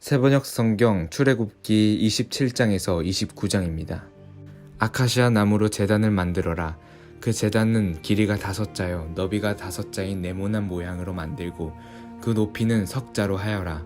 세번역 성경 출애굽기 27장에서 29장입니다. 아카시아 나무로 제단을 만들어라. 그 제단은 길이가 5자요 너비가 5자인 네모난 모양으로 만들고 그 높이는 석자로 하여라.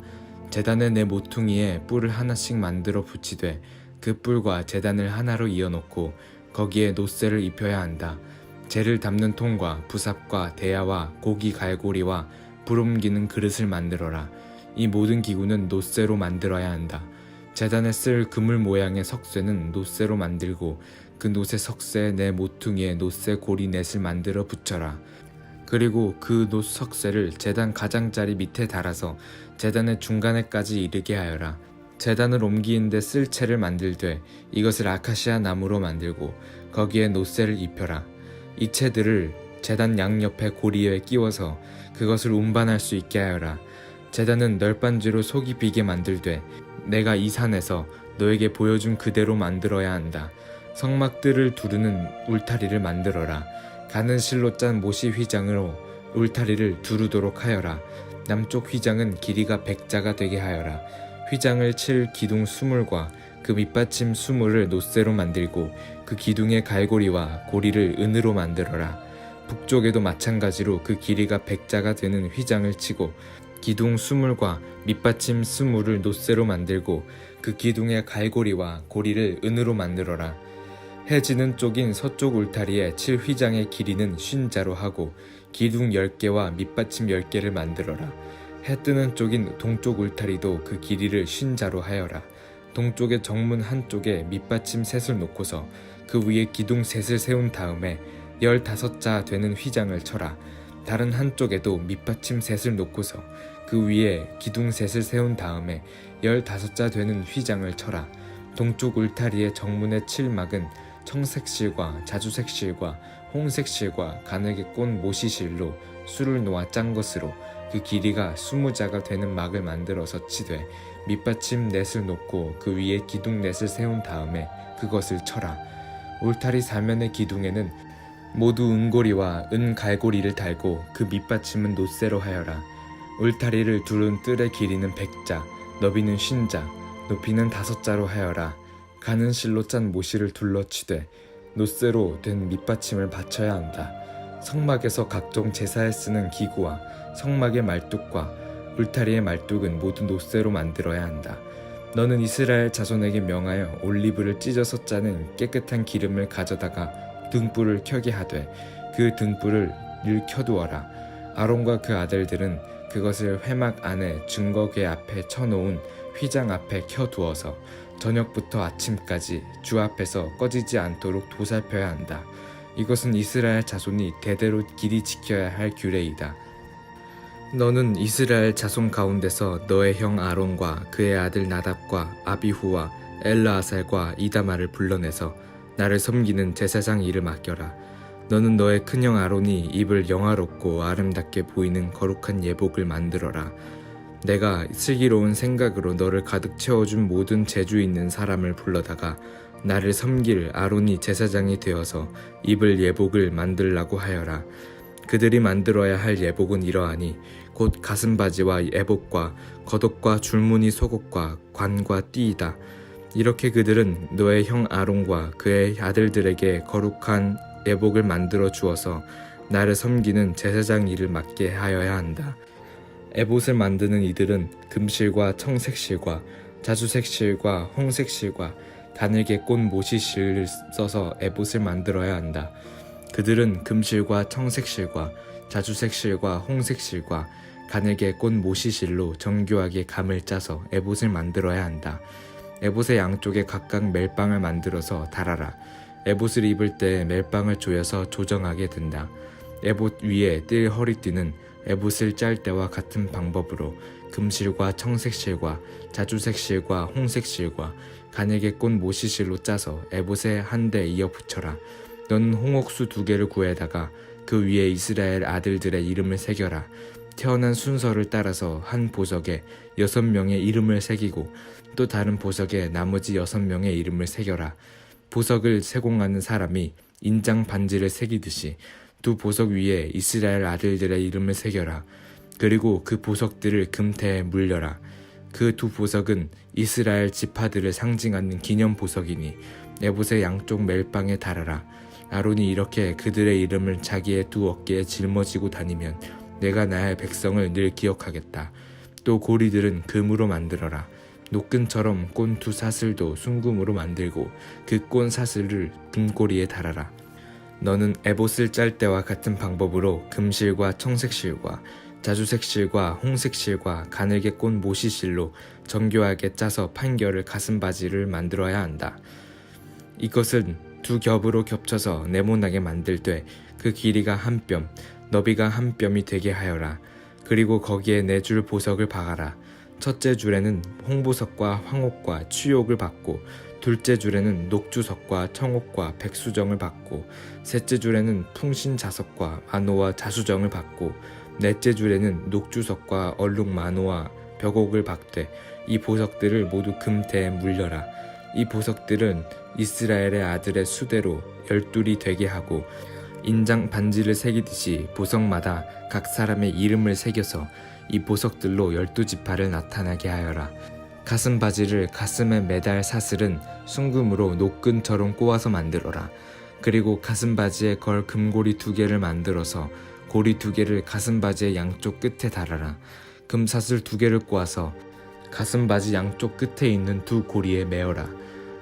제단의 네 모퉁이에 뿔을 하나씩 만들어 붙이되 그 뿔과 제단을 하나로 이어놓고 거기에 놋새를 입혀야 한다. 재를 담는 통과 부삽과 대야와 고기 갈고리와 불 옮기는 그릇을 만들어라. 이 모든 기구는 놋새로 만들어야 한다. 제단에 쓸 그물 모양의 석쇠는 놋새로 만들고 그 놋의 석쇠에 네 모퉁이에 놋새 고리 넷을 만들어 붙여라. 그리고 그 놋 석쇠를 제단 가장자리 밑에 달아서 제단의 중간에까지 이르게 하여라. 제단을 옮기는 데 쓸 채를 만들되 이것을 아카시아 나무로 만들고 거기에 놋새를 입혀라. 이 채들을 제단 양옆에 고리에 끼워서 그것을 운반할 수 있게 하여라. 제단은 널빤지로 속이 비게 만들되 내가 이 산에서 너에게 보여준 그대로 만들어야 한다. 성막들을 두르는 울타리를 만들어라. 가는 실로 짠 모시 휘장으로 울타리를 두르도록 하여라. 남쪽 휘장은 길이가 100자가 되게 하여라. 휘장을 칠 기둥 수물과 그 밑받침 수물을 놋새로 만들고 그 기둥의 갈고리와 고리를 은으로 만들어라. 북쪽에도 마찬가지로 그 길이가 100자가 되는 휘장을 치고 기둥 수물과 밑받침 수물을 놋새로 만들고 그 기둥의 갈고리와 고리를 은으로 만들어라. 해 지는 쪽인 서쪽 울타리에 칠 휘장의 길이는 50자로 하고 기둥 10개와 밑받침 10개를 만들어라. 해 뜨는 쪽인 동쪽 울타리도 그 길이를 50자로 하여라. 동쪽의 정문 한쪽에 밑받침 셋을 놓고서 그 위에 기둥 셋을 세운 다음에 15자 되는 휘장을 쳐라. 다른 한쪽에도 밑받침 셋을 놓고서 그 위에 기둥 셋을 세운 다음에 15자 되는 휘장을 쳐라. 동쪽 울타리의 정문의 칠막은 청색실과 자주색실과 홍색실과 가늘게 꼰 모시실로 술을 놓아 짠 것으로 그 길이가 20자가 되는 막을 만들어서 치되 밑받침 넷을 놓고 그 위에 기둥 넷을 세운 다음에 그것을 쳐라. 울타리 사면의 기둥에는 모두 은고리와 은갈고리를 달고 그 밑받침은 놋새로 하여라. 울타리를 두른 뜰의 길이는 100자, 너비는 50자, 높이는 5자로 하여라. 가는 실로 짠 모시를 둘러치되 놋새로 된 밑받침을 받쳐야 한다. 성막에서 각종 제사에 쓰는 기구와 성막의 말뚝과 울타리의 말뚝은 모두 놋새로 만들어야 한다. 너는 이스라엘 자손에게 명하여 올리브를 찢어서 짜는 깨끗한 기름을 가져다가 등불을 켜게 하되 그 등불을 늘 켜두어라. 아론과 그 아들들은 그것을 회막 안에 증거궤 앞에 쳐놓은 휘장 앞에 켜두어서 저녁부터 아침까지 주 앞에서 꺼지지 않도록 도살펴야 한다. 이것은 이스라엘 자손이 대대로 길이 지켜야 할 규례이다. 너는 이스라엘 자손 가운데서 너의 형 아론과 그의 아들 나답과 아비후와 엘르아살과 이다마를 불러내서 나를 섬기는 제사장 일을 맡겨라. 너는 너의 큰형 아론이 입을 영화롭고 아름답게 보이는 거룩한 예복을 만들어라. 내가 슬기로운 생각으로 너를 가득 채워준 모든 재주 있는 사람을 불러다가 나를 섬길 아론이 제사장이 되어서 입을 예복을 만들라고 하여라. 그들이 만들어야 할 예복은 이러하니 곧 가슴바지와 예복과 겉옷과 줄무늬 속옷과 관과 띠이다. 이렇게 그들은 너의 형 아론과 그의 아들들에게 거룩한 예복을 만들어 주어서 나를 섬기는 제사장 일을 맡게 하여야 한다. 에봇을 만드는 이들은 금실과 청색실과 자주색실과 홍색실과 가늘게 꼰 모시실을 써서 에봇을 만들어야 한다. 그들은 금실과 청색실과 자주색실과 홍색실과 가늘게 꼰 모시실로 정교하게 감을 짜서 에봇을 만들어야 한다. 에봇의 양쪽에 각각 멜빵을 만들어서 달아라. 에봇을 입을 때 멜빵을 조여서 조정하게 된다. 에봇 위에 뜰 허리띠는 에봇을 짤 때와 같은 방법으로 금실과 청색실과 자주색실과 홍색실과 가늘게 꼰 모시실로 짜서 에봇에 한 대 이어 붙여라. 너는 홍옥수 2개를 구해다가 그 위에 이스라엘 아들들의 이름을 새겨라. 태어난 순서를 따라서 한 보석에 6명의 이름을 새기고 또 다른 보석에 나머지 6명의 이름을 새겨라. 보석을 세공하는 사람이 인장 반지를 새기듯이 2 보석 위에 이스라엘 아들들의 이름을 새겨라. 그리고 그 보석들을 금태에 물려라. 그 두 보석은 이스라엘 지파들을 상징하는 기념 보석이니 에봇의 양쪽 멜빵에 달아라. 아론이 이렇게 그들의 이름을 자기의 두 어깨에 짊어지고 다니면 내가 나의 백성을 늘 기억하겠다. 또 고리들은 금으로 만들어라. 노끈처럼 꼰 두 사슬도 순금으로 만들고 그 꼰 사슬을 금고리에 달아라. 너는 에봇을 짤 때와 같은 방법으로 금실과 청색실과 자주색실과 홍색실과 가늘게 꼰 모시실로 정교하게 짜서 판결을 가슴바지를 만들어야 한다. 이것은 두 겹으로 겹쳐서 네모나게 만들되 그 길이가 한 뼘, 너비가 한 뼘이 되게 하여라. 그리고 거기에 네 줄 보석을 박아라. 첫째 줄에는 홍보석과 황옥과 취옥을 박고, 둘째 줄에는 녹주석과 청옥과 백수정을 박고, 셋째 줄에는 풍신자석과 만호와 자수정을 박고, 넷째 줄에는 녹주석과 얼룩만호와 벽옥을 박되 이 보석들을 모두 금태에 물려라. 이 보석들은 이스라엘의 아들의 수대로 12이 되게 하고 인장 반지를 새기듯이 보석마다 각 사람의 이름을 새겨서 이 보석들로 12지파를 나타나게 하여라. 가슴 바지를 가슴에 매달 사슬은 순금으로 노끈처럼 꼬아서 만들어라. 그리고 가슴 바지에 걸 금고리 2개를 만들어서 고리 2개를 가슴 바지의 양쪽 끝에 달아라. 금사슬 2개를 꼬아서 가슴 바지 양쪽 끝에 있는 두 고리에 매어라.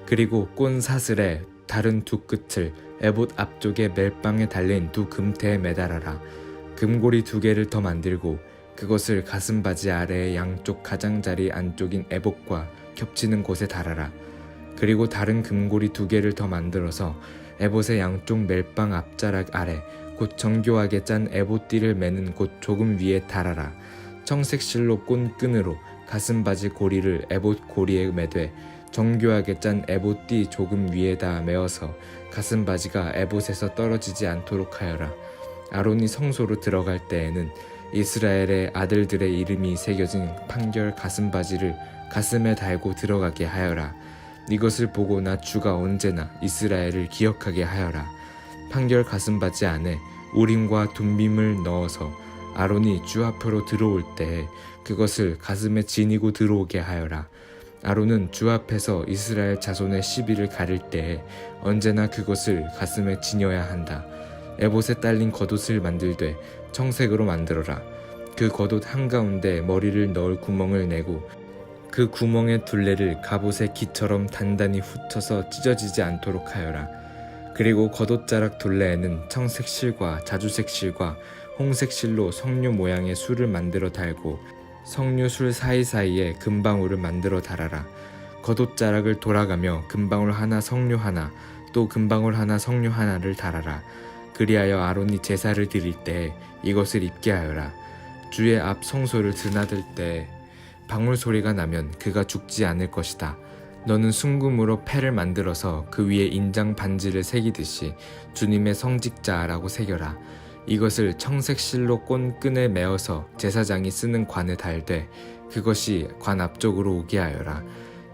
그리고 꼰 사슬의 다른 두 끝을 에봇 앞쪽에 멜빵에 달린 두 금태에 매달아라. 금고리 2개를 더 만들고 그것을 가슴 바지 아래의 양쪽 가장자리 안쪽인 에봇과 겹치는 곳에 달아라. 그리고 다른 금고리 2개를 더 만들어서 에봇의 양쪽 멜빵 앞자락 아래 곧 정교하게 짠 에봇띠를 매는 곳 조금 위에 달아라. 청색실로 꼰 끈으로 가슴 바지 고리를 에봇 고리에 매되 정교하게 짠 에봇띠 조금 위에다 메어서 가슴 바지가 에봇에서 떨어지지 않도록 하여라. 아론이 성소로 들어갈 때에는 이스라엘의 아들들의 이름이 새겨진 판결 가슴 바지를 가슴에 달고 들어가게 하여라. 이것을 보고 나 주가 언제나 이스라엘을 기억하게 하여라. 판결 가슴 바지 안에 우림과 둠빔을 넣어서 아론이 주 앞으로 들어올 때에 그것을 가슴에 지니고 들어오게 하여라. 아론은 주 앞에서 이스라엘 자손의 시비를 가릴 때에 언제나 그것을 가슴에 지녀야 한다. 에봇에 딸린 겉옷을 만들되 청색으로 만들어라. 그 겉옷 한가운데 머리를 넣을 구멍을 내고 그 구멍의 둘레를 갑옷의 기처럼 단단히 훑어서 찢어지지 않도록 하여라. 그리고 겉옷자락 둘레에는 청색 실과 자주색 실과 홍색 실로 석류 모양의 술을 만들어 달고 석류 술 사이사이에 금방울을 만들어 달아라. 겉옷자락을 돌아가며 금방울 하나 석류 하나 또 금방울 하나 석류 하나를 달아라. 그리하여 아론이 제사를 드릴 때 이것을 입게 하여라. 주의 앞 성소를 드나들 때 방울 소리가 나면 그가 죽지 않을 것이다. 너는 순금으로 패를 만들어서 그 위에 인장 반지를 새기듯이 주님의 성직자라고 새겨라. 이것을 청색 실로 꼰 끈에 메어서 제사장이 쓰는 관에 달되 그것이 관 앞쪽으로 오게 하여라.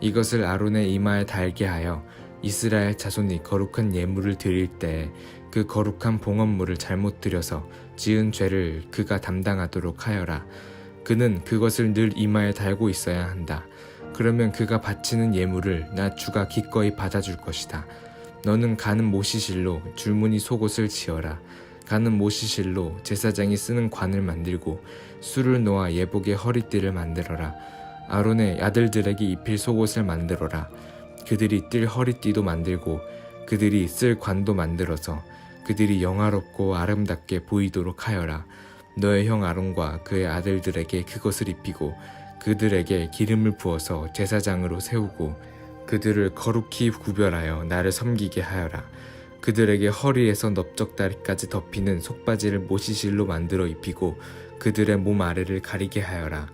이것을 아론의 이마에 달게 하여 이스라엘 자손이 거룩한 예물을 드릴 때 그 거룩한 봉헌물을 잘못 드려서 지은 죄를 그가 담당하도록 하여라. 그는 그것을 늘 이마에 달고 있어야 한다. 그러면 그가 바치는 예물을 나 주가 기꺼이 받아줄 것이다. 너는 가는 모시실로 줄무늬 속옷을 지어라. 가는 모시실로 제사장이 쓰는 관을 만들고 술을 놓아 예복의 허리띠를 만들어라. 아론의 아들들에게 입힐 속옷을 만들어라. 그들이 뜰 허리띠도 만들고 그들이 쓸 관도 만들어서 그들이 영화롭고 아름답게 보이도록 하여라. 너의 형 아론과 그의 아들들에게 그것을 입히고 그들에게 기름을 부어서 제사장으로 세우고 그들을 거룩히 구별하여 나를 섬기게 하여라. 그들에게 허리에서 넓적다리까지 덮이는 속바지를 모시실로 만들어 입히고 그들의 몸 아래를 가리게 하여라.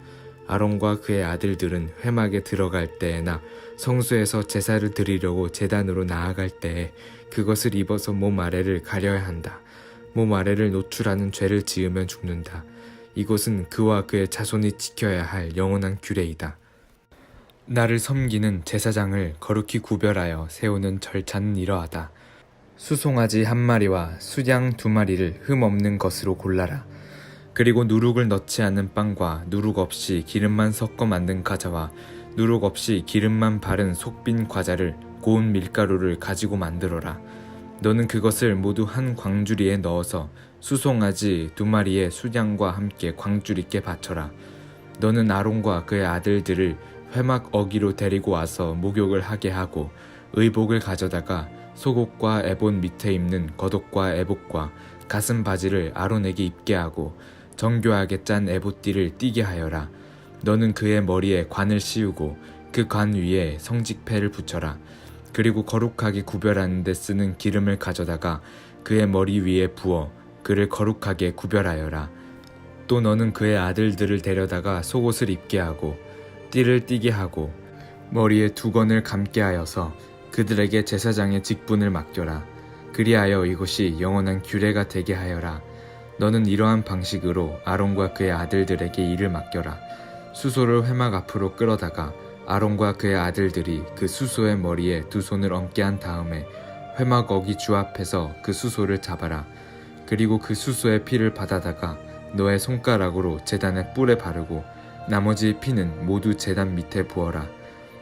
아론과 그의 아들들은 회막에 들어갈 때에나 성소에서 제사를 드리려고 제단으로 나아갈 때에 그것을 입어서 몸 아래를 가려야 한다. 몸 아래를 노출하는 죄를 지으면 죽는다. 이것은 그와 그의 자손이 지켜야 할 영원한 규례이다. 나를 섬기는 제사장을 거룩히 구별하여 세우는 절차는 이러하다. 수송아지 1마리와 수양 2마리를 흠 없는 것으로 골라라. 그리고 누룩을 넣지 않는 빵과 누룩 없이 기름만 섞어 만든 과자와 누룩 없이 기름만 바른 속빈 과자를 고운 밀가루를 가지고 만들어라. 너는 그것을 모두 한 광주리에 넣어서 수송아지 2마리의 수장과 함께 광주리께 바쳐라. 너는 아론과 그의 아들들을 회막 어기로 데리고 와서 목욕을 하게 하고 의복을 가져다가 속옷과 에봇 밑에 입는 겉옷과 에봇과 가슴 바지를 아론에게 입게 하고 정교하게 짠 에봇띠를 띠게 하여라. 너는 그의 머리에 관을 씌우고 그 관 위에 성직패를 붙여라. 그리고 거룩하게 구별하는 데 쓰는 기름을 가져다가 그의 머리 위에 부어 그를 거룩하게 구별하여라. 또 너는 그의 아들들을 데려다가 속옷을 입게 하고 띠를 띠게 하고 머리에 두건을 감게 하여서 그들에게 제사장의 직분을 맡겨라. 그리하여 이것이 영원한 규례가 되게 하여라. 너는 이러한 방식으로 아론과 그의 아들들에게 일을 맡겨라. 수소를 회막 앞으로 끌어다가 아론과 그의 아들들이 그 수소의 머리에 2손을 얹게 한 다음에 회막 어기 주 앞에서 그 수소를 잡아라. 그리고 그 수소의 피를 받아다가 너의 손가락으로 제단의 뿔에 바르고 나머지 피는 모두 제단 밑에 부어라.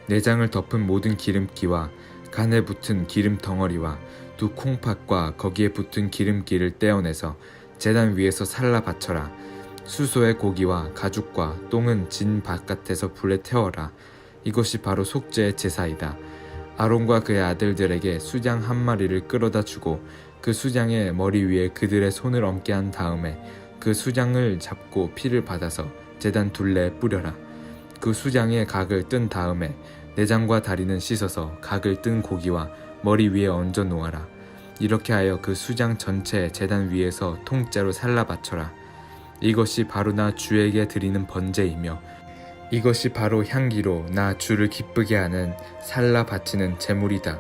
내장을 덮은 모든 기름기와 간에 붙은 기름 덩어리와 2 콩팥과 거기에 붙은 기름기를 떼어내서 제단 위에서 살라 바쳐라. 수소의 고기와 가죽과 똥은 진 바깥에서 불에 태워라. 이것이 바로 속죄의 제사이다. 아론과 그의 아들들에게 수장 1마리를 끌어다 주고 그 수장의 머리 위에 그들의 손을 얹게 한 다음에 그 수장을 잡고 피를 받아서 제단 둘레에 뿌려라. 그 수장의 각을 뜬 다음에 내장과 다리는 씻어서 각을 뜬 고기와 머리 위에 얹어 놓아라. 이렇게 하여 그 수장 전체 제단 위에서 통째로 살라 바쳐라. 이것이 바로 나 주에게 드리는 번제이며 이것이 바로 향기로 나 주를 기쁘게 하는 살라 바치는 제물이다.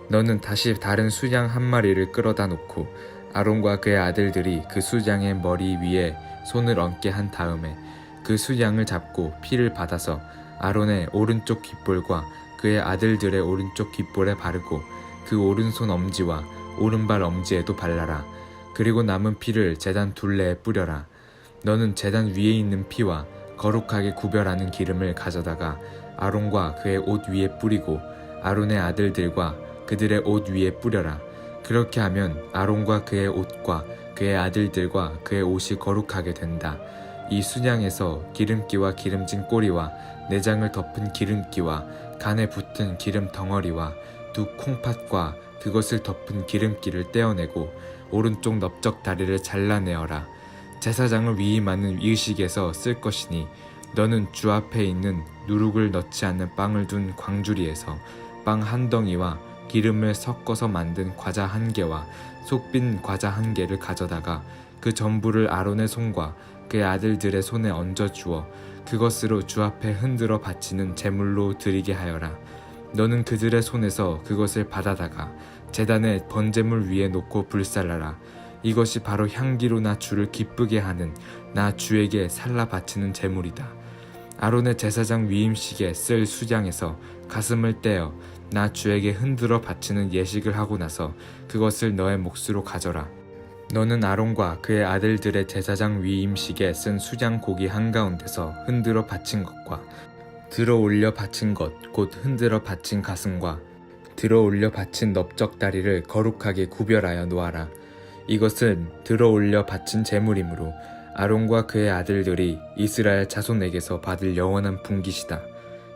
너는 다시 다른 수장 1마리를 끌어다 놓고 아론과 그의 아들들이 그 수장의 머리 위에 손을 얹게 한 다음에 그 수장을 잡고 피를 받아서 아론의 오른쪽 귓볼과 그의 아들들의 오른쪽 귓볼에 바르고 그 오른손 엄지와 오른발 엄지에도 발라라. 그리고 남은 피를 제단 둘레에 뿌려라. 너는 제단 위에 있는 피와 거룩하게 구별하는 기름을 가져다가 아론과 그의 옷 위에 뿌리고 아론의 아들들과 그들의 옷 위에 뿌려라. 그렇게 하면 아론과 그의 옷과 그의 아들들과 그의 옷이 거룩하게 된다. 이 수장에서 기름기와 기름진 꼬리와 내장을 덮은 기름기와 간에 붙은 기름 덩어리와 2 콩팥과 그것을 덮은 기름기를 떼어내고 오른쪽 넓적 다리를 잘라내어라. 제사장을 위임하는 의식에서 쓸 것이니 너는 주 앞에 있는 누룩을 넣지 않는 빵을 둔 광주리에서 빵 1덩이와 기름을 섞어서 만든 과자 1개와 속빈 과자 1개를 가져다가 그 전부를 아론의 손과 그의 아들들의 손에 얹어 주어 그것으로 주 앞에 흔들어 바치는 제물로 드리게 하여라. 너는 그들의 손에서 그것을 받아다가 제단의 번제물 위에 놓고 불살라라. 이것이 바로 향기로 나 주를 기쁘게 하는 나 주에게 살라 바치는 제물이다. 아론의 제사장 위임식에 쓸 수장에서 가슴을 떼어 나 주에게 흔들어 바치는 예식을 하고 나서 그것을 너의 몫으로 가져라. 너는 아론과 그의 아들들의 제사장 위임식에 쓴 수장 고기 한가운데서 흔들어 바친 것과 들어 올려 바친 것 곧 흔들어 바친 가슴과 들어 올려 바친 넓적 다리를 거룩하게 구별하여 놓아라. 이것은 들어 올려 바친 제물이므로 아론과 그의 아들들이 이스라엘 자손에게서 받을 영원한 분깃이다.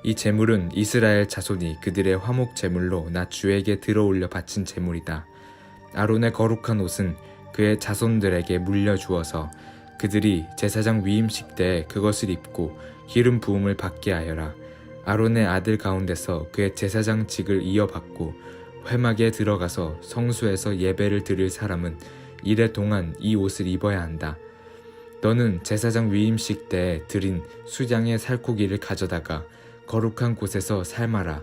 이 제물은 이스라엘 자손이 그들의 화목 제물로 나 주에게 들어 올려 바친 제물이다. 아론의 거룩한 옷은 그의 자손들에게 물려주어서 그들이 제사장 위임식 때에 그것을 입고 기름 부음을 받게 하여라. 아론의 아들 가운데서 그의 제사장직을 이어받고 회막에 들어가서 성수에서 예배를 드릴 사람은 이래 동안 이 옷을 입어야 한다. 너는 제사장 위임식 때에 드린 수장의 살코기를 가져다가 거룩한 곳에서 삶아라.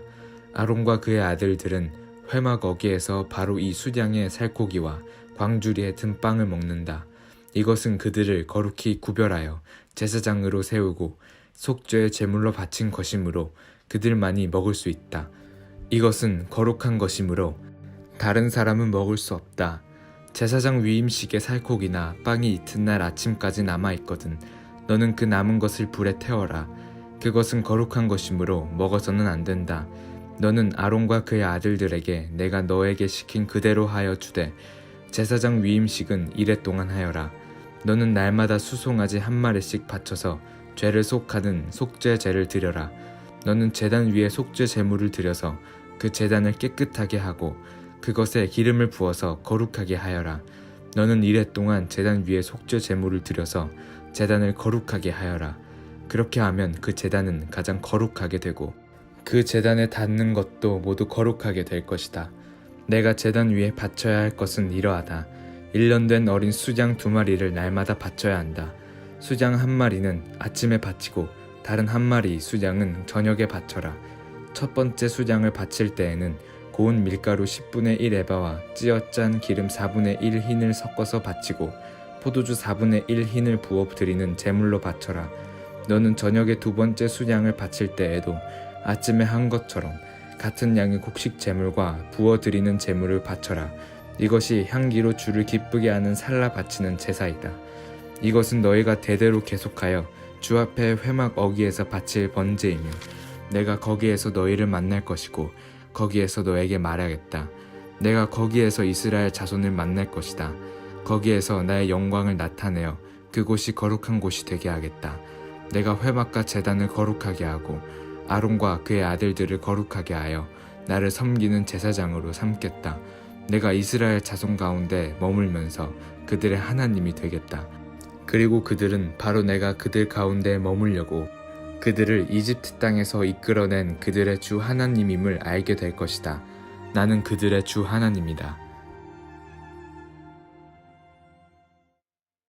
아론과 그의 아들들은 회막 어기에서 바로 이 수장의 살코기와 광주리에 든 빵을 먹는다. 이것은 그들을 거룩히 구별하여 제사장으로 세우고 속죄의 제물로 바친 것이므로 그들만이 먹을 수 있다. 이것은 거룩한 것이므로 다른 사람은 먹을 수 없다. 제사장 위임식의 살코기나 빵이 이튿날 아침까지 남아있거든 너는 그 남은 것을 불에 태워라. 그것은 거룩한 것이므로 먹어서는 안 된다. 너는 아론과 그의 아들들에게 내가 너에게 시킨 그대로 하여 주되 제사장 위임식은 이레 동안 하여라. 너는 날마다 수송아지 한 마리씩 바쳐서 죄를 속하는 속죄제를 드려라. 너는 제단 위에 속죄 제물을 드려서 그 제단을 깨끗하게 하고 그것에 기름을 부어서 거룩하게 하여라. 너는 이레 동안 제단 위에 속죄 제물을 드려서 제단을 거룩하게 하여라. 그렇게 하면 그 제단은 가장 거룩하게 되고 그 제단에 닿는 것도 모두 거룩하게 될 것이다. 내가 제단 위에 바쳐야 할 것은 이러하다. 1년 된 어린 수장 2마리를 날마다 바쳐야 한다. 수장 1마리는 아침에 바치고 다른 1마리 수장은 저녁에 바쳐라. 첫 번째 수장을 바칠 때에는 고운 밀가루 10분의 1 에바와 찌어짠 기름 4분의 1 흰을 섞어서 바치고 포도주 4분의 1 흰을 부어 드리는 제물로 바쳐라. 너는 저녁에 두 번째 수장을 바칠 때에도 아침에 한 것처럼 같은 양의 곡식 제물과 부어 드리는 제물을 바쳐라. 이것이 향기로 주를 기쁘게 하는 살라 바치는 제사이다. 이것은 너희가 대대로 계속하여 주 앞에 회막 어귀에서 바칠 번제이며 내가 거기에서 너희를 만날 것이고 거기에서 너에게 말하겠다. 내가 거기에서 이스라엘 자손을 만날 것이다. 거기에서 나의 영광을 나타내어 그곳이 거룩한 곳이 되게 하겠다. 내가 회막과 제단을 거룩하게 하고 아론과 그의 아들들을 거룩하게 하여 나를 섬기는 제사장으로 삼겠다. 내가 이스라엘 자손 가운데 머물면서 그들의 하나님이 되겠다. 그리고 그들은 바로 내가 그들 가운데 머물려고 그들을 이집트 땅에서 이끌어낸 그들의 주 하나님임을 알게 될 것이다. 나는 그들의 주 하나님이다.